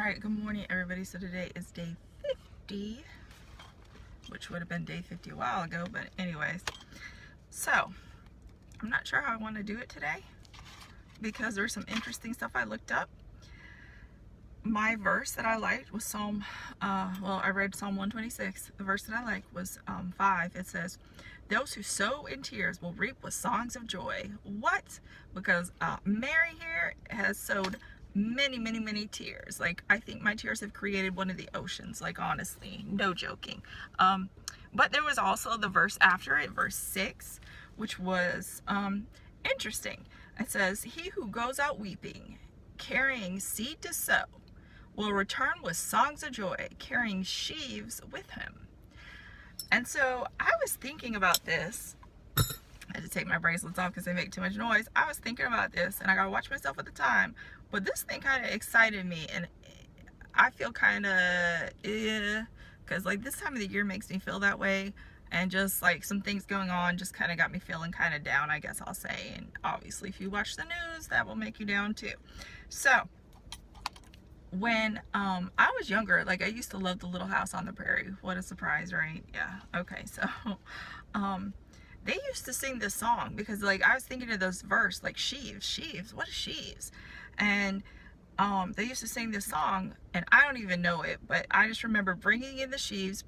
Alright, good morning everybody. So today is day 50, which would have been day 50 a while ago, but anyways. So, I'm not sure how I want to do it today because there's some interesting stuff I looked up. My verse that I liked was I read Psalm 126. The verse that I liked was 5. It says, "Those who sow in tears will reap with songs of joy." What? Because Mary here has sowed many tears. Like, I think my tears have created one of the oceans, like, honestly, no joking. But there was also the verse after it, verse 6, which was interesting. It says, "He who goes out weeping, carrying seed to sow, will return with songs of joy, carrying sheaves with him." And so I was thinking about this. I had to take my bracelets off because they make too much noise. I was thinking about this, and I gotta watch myself at the time. But this thing kind of excited me, and I feel kind of because like this time of the year makes me feel that way, and just like some things going on just kind of got me feeling kind of down, I guess I'll say. And obviously, if you watch the news, that will make you down too. So when I was younger, like, I used to love The Little House on the Prairie. What a surprise, right? Yeah. Okay. So they used to sing this song because, like, I was thinking of those verse, like, sheaves, what is sheaves? And they used to sing this song, and I don't even know it, but I just remember bringing in the sheaves,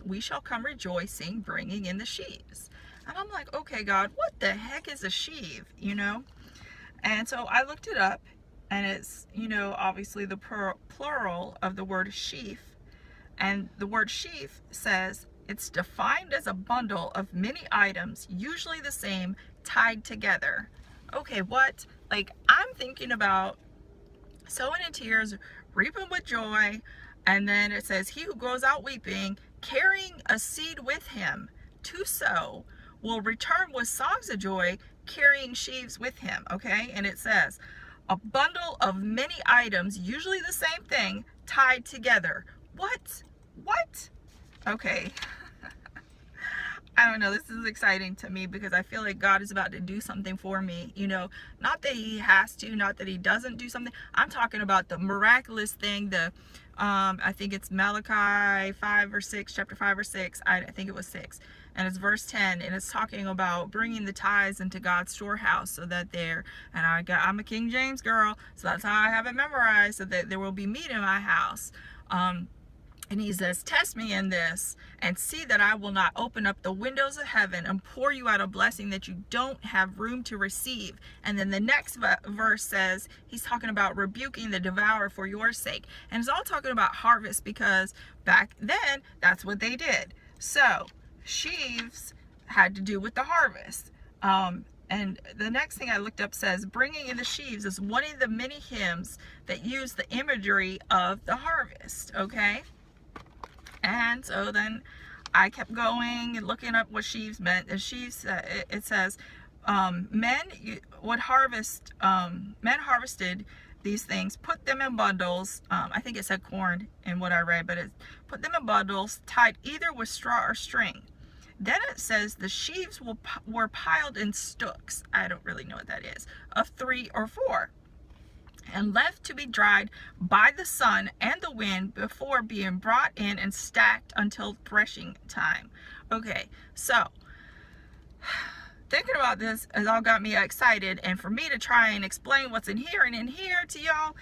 we shall come rejoicing, bringing in the sheaves. And I'm like, okay, God, what the heck is a sheave, you know? And so I looked it up, and it's, you know, obviously the plural of the word sheaf. And the word sheaf says it's defined as a bundle of many items, usually the same, tied together. Okay, what? Like, I'm thinking about sowing in tears, reaping with joy, and then it says, "He who goes out weeping, carrying a seed with him to sow, will return with songs of joy, carrying sheaves with him." Okay, and it says, a bundle of many items, usually the same thing, tied together. What? Okay. I don't know, this is exciting to me because I feel like God is about to do something for me, you know, not that he has to, not that he doesn't do something. I'm talking about the miraculous thing, I think it's Malachi 5 or 6, chapter 5 or 6, I think it was 6, and it's verse 10, and it's talking about bringing the tithes into God's storehouse so that I'm a King James girl, so that's how I have it memorized, so that there will be meat in my house. And he says, "Test me in this and see that I will not open up the windows of heaven and pour you out a blessing that you don't have room to receive." And then the next verse says, he's talking about rebuking the devourer for your sake. And it's all talking about harvest because back then, that's what they did. So sheaves had to do with the harvest. And the next thing I looked up says, bringing in the sheaves is one of the many hymns that use the imagery of the harvest. Okay. And so then I kept going and looking up what sheaves meant. And sheaves, it says, men harvested these things, put them in bundles. I think it said corn in what I read, but it put them in bundles, tied either with straw or string. Then it says the sheaves were piled in stooks. I don't really know what that is, of 3 or 4. And left to be dried by the sun and the wind before being brought in and stacked until threshing time. Okay, so thinking about this has all got me excited, and for me to try and explain what's in here to y'all,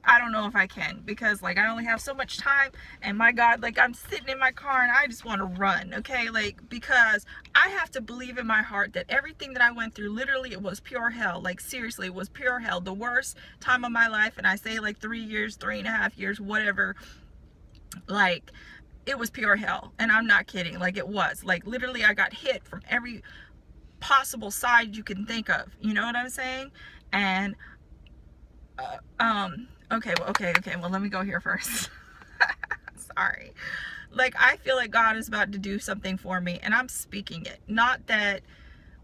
I don't know if I can, because like I only have so much time, and my God, like I'm sitting in my car and I just want to run, okay, like, because I have to believe in my heart that everything that I went through, literally, it was pure hell. Like, seriously, it was pure hell, the worst time of my life. And I say like 3.5 years, whatever, like it was pure hell, and I'm not kidding. Like, it was like literally I got hit from every possible side you can think of, you know what I'm saying? And okay, well, let me go here first. Sorry. Like, I feel like God is about to do something for me, and I'm speaking it. Not that,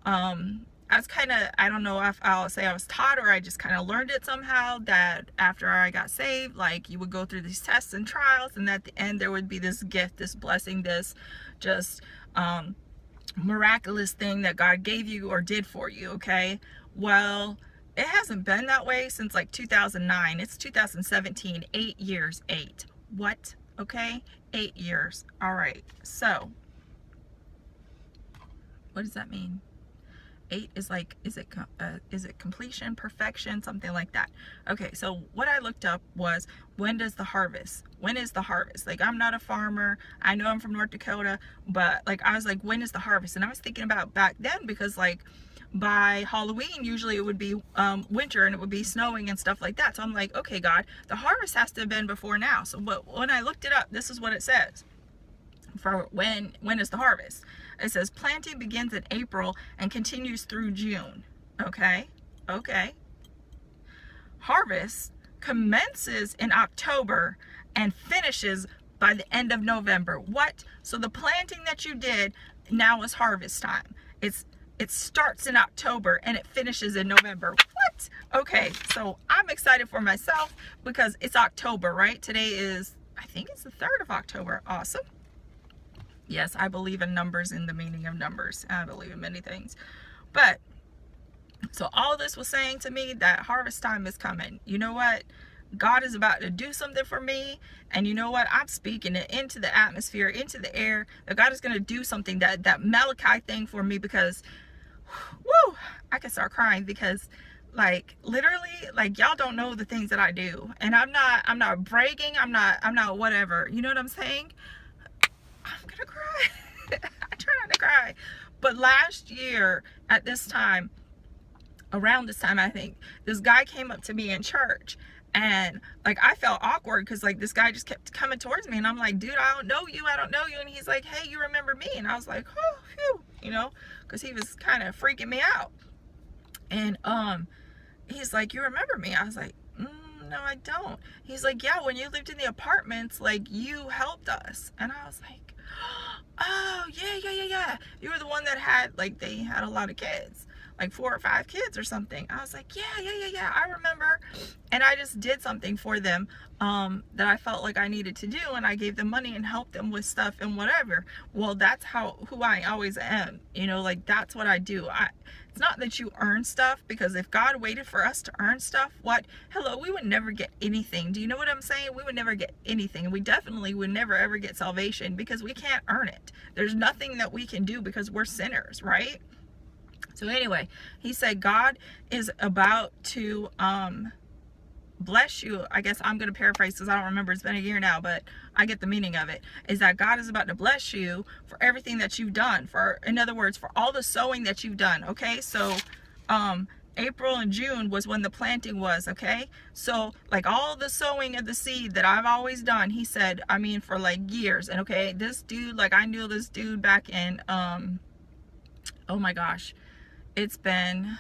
I was kind of, I don't know if I'll say I was taught, or I just kind of learned it somehow, that after I got saved, like, you would go through these tests and trials, and at the end there would be this gift, this blessing, this just, miraculous thing that God gave you or did for you, okay? Well, it hasn't been that way since like 2009. It's 2017. 8 years. 8. What? Okay, 8 years. All right, so what does that mean? 8 is like, is it completion, perfection, something like that? Okay, so what I looked up was, when does the harvest? When is the harvest? Like, I'm not a farmer. I know I'm from North Dakota, but like, I was like, when is the harvest? And I was thinking about back then, because like by Halloween, usually it would be winter and it would be snowing and stuff like that. So I'm like, okay, God, the harvest has to have been before now. So, but when I looked it up, this is what it says. For when is the harvest? It says planting begins in April and continues through June. Okay. Harvest commences in October and finishes by the end of November. What? So the planting that you did, now is harvest time. It starts in October and it finishes in November. What? Okay, so I'm excited for myself because it's October, right? Today is, I think it's the 3rd of October. Awesome. Yes, I believe in numbers and the meaning of numbers. I believe in many things. But, so all this was saying to me that harvest time is coming. You know what? God is about to do something for me. And you know what? I'm speaking it into the atmosphere, into the air. That God is going to do something, that Malachi thing for me, because, woo, I can start crying because, like, literally, like, y'all don't know the things that I do. And I'm not bragging. I'm not whatever. You know what I'm saying? I'm gonna cry. I try not to cry. But last year at this time, around this time, I think, this guy came up to me in church, and like, I felt awkward because like this guy just kept coming towards me, and I'm like, dude, I don't know you. And he's like, hey, you remember me? And I was like, oh, phew, you know, because he was kind of freaking me out. And he's like, you remember me? I was like, no, I don't. He's like, yeah, when you lived in the apartments, like, you helped us. And I was like, oh, yeah. You were the one that had, like, they had a lot of kids, like 4 or 5 kids or something. I was like, yeah, I remember. And I just did something for them that I felt like I needed to do, and I gave them money and helped them with stuff and whatever. Well, that's who I always am, you know, like, that's what I do. It's not that you earn stuff, because if God waited for us to earn stuff, we would never get anything. Do you know what I'm saying? We would never get anything. And we definitely would never ever get salvation, because we can't earn it. There's nothing that we can do, because we're sinners, right? So anyway, he said God is about to bless you. I guess I'm going to paraphrase because I don't remember. It's been a year now, but I get the meaning of it. Is that God is about to bless you for everything that you've done. In other words, for all the sowing that you've done. Okay, so April and June was when the planting was. Okay, so like all the sowing of the seed that I've always done, he said, I mean, for like years. And okay, this dude, like, I knew this dude back in oh my gosh, it's been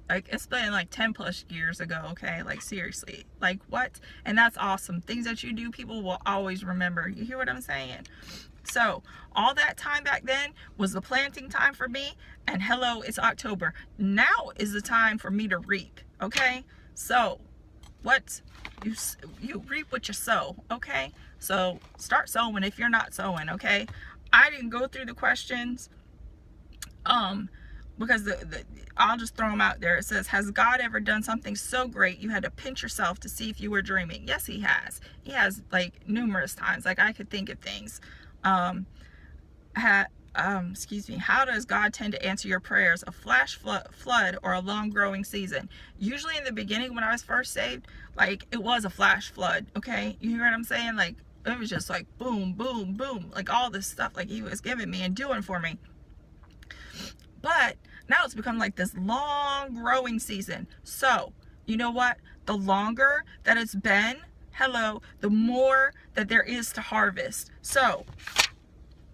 like 10 plus years ago. Okay, like, seriously, like, what? And that's awesome. Things that you do, people will always remember. You hear what I'm saying? So all that time back then was the planting time for me, and hello, it's October. Now is the time for me to reap. Okay, so what you reap what you sow. Okay, so start sowing if you're not sowing. Okay, I didn't go through the questions because I'll just throw them out there. It says, has God ever done something so great you had to pinch yourself to see if you were dreaming? Yes, he has. He has, like, numerous times. Like, I could think of things. Excuse me. How does God tend to answer your prayers? A flash flood or a long growing season? Usually in the beginning, when I was first saved, like, it was a flash flood. Okay, you hear what I'm saying? Like, it was just like boom, boom, boom, like all this stuff, like, he was giving me and doing for me. But now it's become like this long growing season. So you know what? The longer that it's been, the more that there is to harvest. So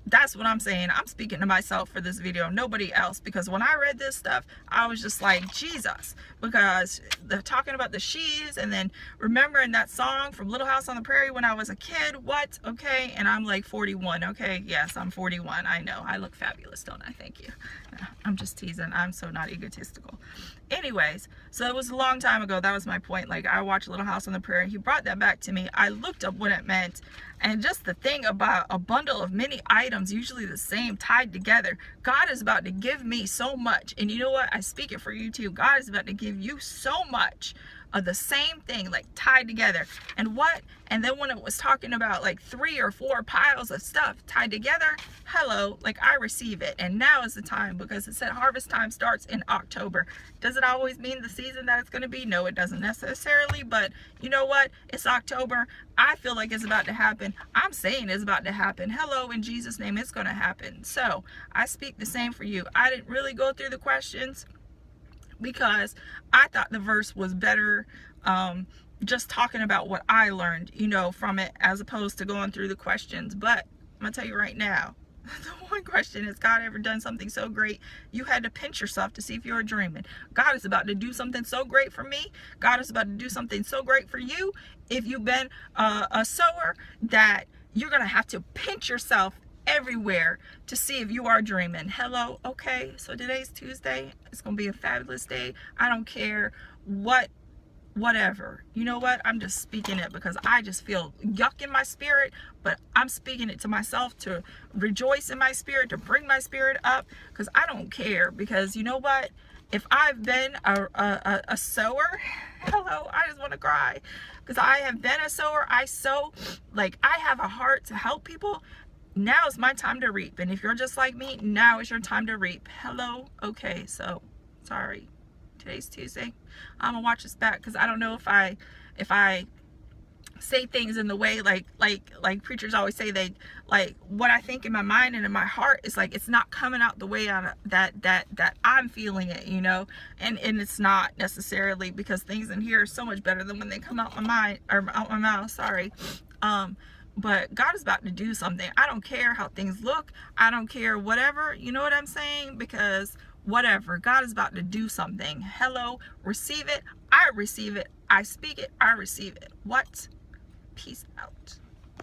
that's what I'm saying. I'm speaking to myself for this video, nobody else, because when I read this stuff, I was just like, Jesus, because they're talking about the Sheaves, and then remembering that song from Little House on the Prairie when I was a kid. What? Okay, and I'm like 41. Okay, yes, I'm 41. I know, I look fabulous, don't I? Thank you. I'm just teasing. I'm so not egotistical. Anyways, so it was a long time ago. That was my point. Like, I watched Little House on the Prairie. He brought that back to me. I looked up what it meant. And just the thing about a bundle of many items, usually the same, tied together, God is about to give me so much. And you know what? I speak it for you too. God is about to give you so much of the same thing, like tied together. And what? And then when it was talking about like 3 or 4 piles of stuff tied together, hello, like I receive it. And now is the time, because it said harvest time starts in October. Does it always mean the season that it's going to be? No, it doesn't necessarily. But you know what? It's October. I feel like it's about to happen. I'm saying it's about to happen. Hello, in Jesus' name, it's going to happen. So I speak the same for you. I didn't really go through the questions because I thought the verse was better, just talking about what I learned, you know, from it, as opposed to going through the questions. But I'm gonna tell you right now, the one question is, God ever done something so great you had to pinch yourself to see if you were dreaming? God is about to do something so great for me. God is about to do something so great for you. If you've been a sower, that you're gonna have to pinch yourself everywhere to see if you are dreaming. Hello. Okay, so today's Tuesday. It's gonna be a fabulous day. I don't care whatever. You know what? I'm just speaking it because I just feel yuck in my spirit, but I'm speaking it to myself to rejoice in my spirit, to bring my spirit up, because I don't care. Because you know what? If I've been a sower, hello, I just want to cry, because I have been a sower. I sow, like, I have a heart to help people. Now is my time to reap. And if you're just like me, now is your time to reap. Hello. Okay, so sorry, today's Tuesday. I'm gonna watch this back, because I don't know if I say things in the way like preachers always say, they like what I think in my mind and in my heart is like, it's not coming out the way that I'm feeling it, you know. And it's not necessarily, because things in here are so much better than when they come out my mind, or out my mouth, sorry. But God is about to do something. I don't care how things look. I don't care whatever. You know what I'm saying? Because whatever. God is about to do something. Hello. Receive it. I receive it. I speak it. I receive it. What? Peace out.